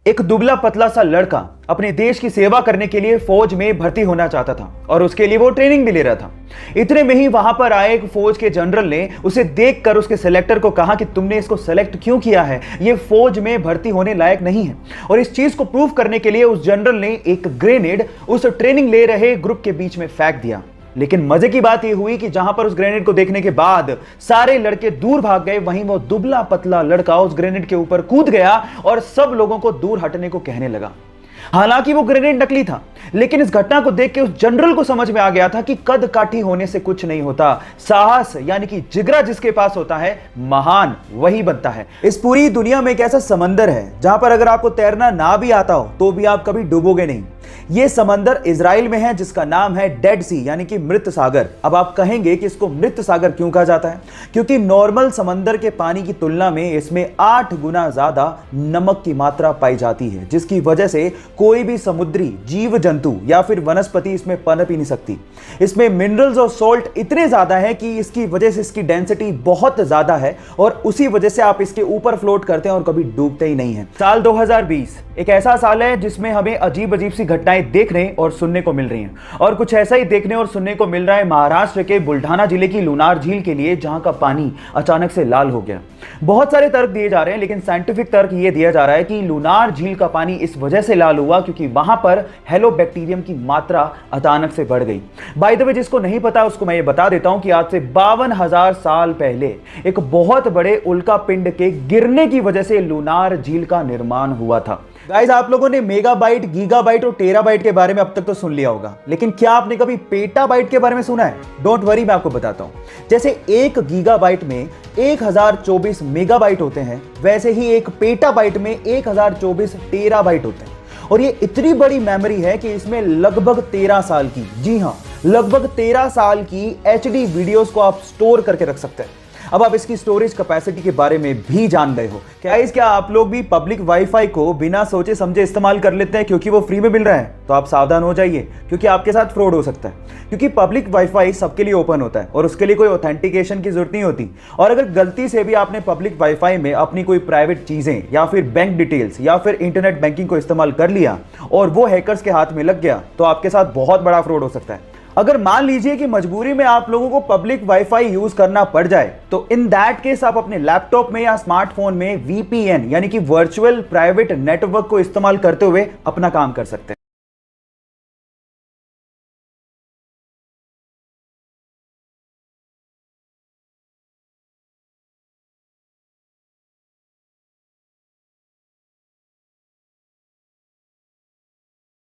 एक दुबला पतला सा लड़का अपने देश की सेवा करने के लिए फौज में भर्ती होना चाहता था और उसके लिए वो ट्रेनिंग भी ले रहा था। इतने में ही वहां पर आए एक फौज के जनरल ने उसे देखकर उसके सिलेक्टर को कहा कि तुमने इसको सेलेक्ट क्यों किया है, ये फौज में भर्ती होने लायक नहीं है। और इस चीज को प्रूव करने के लिए उस जनरल ने एक ग्रेनेड उस ट्रेनिंग ले रहे ग्रुप के बीच में फेंक दिया। लेकिन मजे की बात यह हुई कि जहां पर उस ग्रेनेड को देखने के बाद सारे लड़के दूर भाग गए, वहीं वो दुबला पतला लड़का उस ग्रेनेड के ऊपर कूद गया और सब लोगों को दूर हटने को कहने लगा। हालांकि वो ग्रेनेड नकली था, लेकिन इस घटना को देख के उस जनरल को समझ में आ गया था कि कद काठी होने से कुछ नहीं होता, साहस यानी कि जिगरा जिसके पास होता है महान वही बनता है। इस पूरी दुनिया में एक ऐसा समंदर है जहां पर अगर आपको तैरना ना भी आता हो तो भी आप कभी डूबोगे नहीं। यह समंदर इजराइल में है जिसका नाम है डेड सी यानी कि मृत सागर। अब आप कहेंगे कि इसको मृत सागर क्यों कहा जाता है? क्योंकि नॉर्मल समंदर के पानी की तुलना में इसमें 8 गुना ज्यादा नमक की मात्रा पाई जाती है, जिसकी वजह से कोई भी समुद्री जीव जंतु या फिर वनस्पति इसमें पनप ही नहीं सकती। इसमें मिनरल्स और सॉल्ट इतने ज्यादा है कि इसकी वजह से इसकी डेंसिटी बहुत ज्यादा है और उसी वजह से आप इसके ऊपर फ्लोट करते हैं और कभी डूबते ही नहीं है। साल 2020 एक ऐसा साल है जिसमें हमें अजीब अजीब सी घटनाएं देखने और सुनने को मिल रही हैं, और कुछ ऐसा ही देखने और सुनने को मिल रहा है महाराष्ट्र के बुल्ढाना जिले की लुनार झील के लिए, जहां का पानी अचानक से लाल हो गया। बहुत सारे तर्क दिए जा रहे हैं, लेकिन साइंटिफिक तर्क यह दिया जा रहा है कि लुनार झील का पानी इस वजह से लाल हुआ क्योंकि वहां पर हेलोबैक्टीरियम की मात्रा अचानक से बढ़ गई। बाय द वे, जिसको नहीं पता उसको मैं ये बता देता हूं कि आज से 52,000 साल पहले एक बहुत बड़े उल्का पिंड के गिरने की वजह से लुनार झील का निर्माण हुआ था। गाइस, आप लोगों ने मेगाबाइट, गीगाबाइट और टेराबाइट के बारे में अब तक तो सुन लिया होगा, लेकिन क्या आपने कभी पेटाबाइट के बारे में सुना है? डोंट वरी, मैं आपको बताता हूं। जैसे एक गीगाबाइट में 1024 मेगाबाइट होते हैं, वैसे ही एक पेटाबाइट में 1024 टेराबाइट होते हैं। और ये इतनी बड़ी मेमोरी है कि इसमें लगभग 13 साल की, जी हां, लगभग 13 साल की HD वीडियोस को आप स्टोर करके रख सकते हैं। अब आप इसकी स्टोरेज कैपेसिटी के बारे में भी जान गए हो। क्या आप लोग भी पब्लिक वाईफाई को बिना सोचे समझे इस्तेमाल कर लेते हैं क्योंकि वो फ्री में मिल रहा है? तो आप सावधान हो जाइए, क्योंकि आपके साथ फ्रॉड हो सकता है। क्योंकि पब्लिक वाईफाई सबके लिए ओपन होता है और उसके लिए कोई ऑथेंटिकेशन की जरूरत नहीं होती। और अगर गलती से भी आपने पब्लिक वाईफाई में अपनी कोई प्राइवेट चीजें या फिर बैंक डिटेल्स या फिर इंटरनेट बैंकिंग को इस्तेमाल कर लिया और वो हैकर्स के हाथ में लग गया, तो आपके साथ बहुत बड़ा फ्रॉड हो सकता है। अगर मान लीजिए कि मजबूरी में आप लोगों को पब्लिक वाईफाई यूज करना पड़ जाए, तो इन दैट केस आप अपने लैपटॉप में या स्मार्टफोन में VPN यानी कि वर्चुअल प्राइवेट नेटवर्क को इस्तेमाल करते हुए अपना काम कर सकते हैं।